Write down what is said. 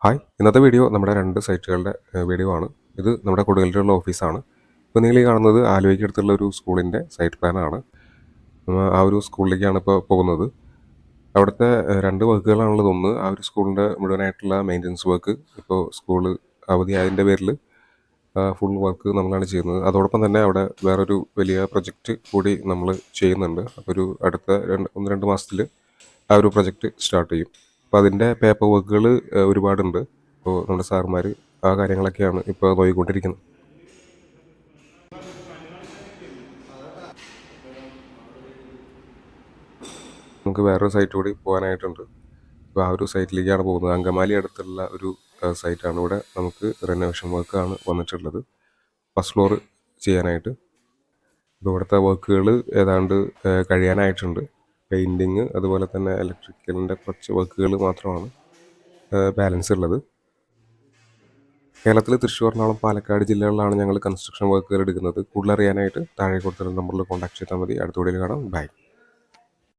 Hi ഇന്നത്തെ video നമ്മുടെ രണ്ട് സൈറ്റുകളുടെ വീഡിയോ ആണ്. ഇത് നമ്മുടെ കൊടുങ്ങല്ലൂരുള്ള ഓഫീസാണ്. ഇപ്പോൾ നിങ്ങൾ ഈ കാണുന്നത് ആലുവയ്ക്ക് അടുത്തുള്ള ഒരു സ്കൂളിൻ്റെ സൈറ്റ് പ്ലാനാണ്. ആ ഒരു സ്കൂളിലേക്കാണ് ഇപ്പോൾ പോകുന്നത്. അവിടുത്തെ രണ്ട് വർക്കുകളാണുള്ളത്. ഒന്ന് ആ ഒരു സ്കൂളിൻ്റെ മുഴുവനായിട്ടുള്ള മെയിൻ്റനൻസ് വർക്ക്. ഇപ്പോൾ സ്കൂള് അവധിയായതിൻ്റെ പേരിൽ ഫുൾ വർക്ക് നമ്മളാണ് ചെയ്യുന്നത്. അതോടൊപ്പം തന്നെ അവിടെ വേറൊരു വലിയ പ്രൊജക്റ്റ് കൂടി നമ്മൾ ചെയ്യുന്നുണ്ട്. അപ്പോൾ ഒരു അടുത്ത 1-2 മാസത്തിൽ ആ ഒരു പ്രൊജക്റ്റ് സ്റ്റാർട്ട് ചെയ്യും. അപ്പോൾ അതിൻ്റെ പേപ്പർ വർക്കുകൾ ഒരുപാടുണ്ട്. അപ്പോൾ നമ്മുടെ സാറുമാർ ആ കാര്യങ്ങളൊക്കെയാണ് ഇപ്പോൾ നോക്കിക്കൊണ്ടിരിക്കുന്നത്. നമുക്ക് വേറൊരു സൈറ്റ് കൂടി പോകാനായിട്ടുണ്ട്. അപ്പോൾ ആ ഒരു സൈറ്റിലേക്കാണ് പോകുന്നത്. അങ്കമാലി അടുത്തുള്ള ഒരു സൈറ്റാണ്. ഇവിടെ നമുക്ക് റിനോവേഷൻ വർക്കാണ് വന്നിട്ടുള്ളത്. ഫസ്റ്റ് ഫ്ലോർ ചെയ്യാനായിട്ട്. ഇപ്പോൾ ഇവിടുത്തെ വർക്കുകൾ ഏതാണ്ട് കഴിയാനായിട്ടുണ്ട്. പെയിൻറ്റിങ് അതുപോലെ തന്നെ ഇലക്ട്രിക്കലിൻ്റെ കുറച്ച് വർക്കുകൾ മാത്രമാണ് ബാലൻസ് ഉള്ളത്. കേരളത്തിൽ തൃശ്ശൂർ, എറണാകുളം, പാലക്കാട് ജില്ലകളിലാണ് ഞങ്ങൾ കൺസ്ട്രക്ഷൻ വർക്കുകൾ എടുക്കുന്നത്. കൂടുതൽ അറിയാനായിട്ട് താഴെ കൊടുത്തിട്ടുള്ള നമ്പറിൽ കോൺടാക്ട് ചെയ്താൽ മതി. അടുത്ത വീഡിയോയിൽ കാണാം. ബൈ.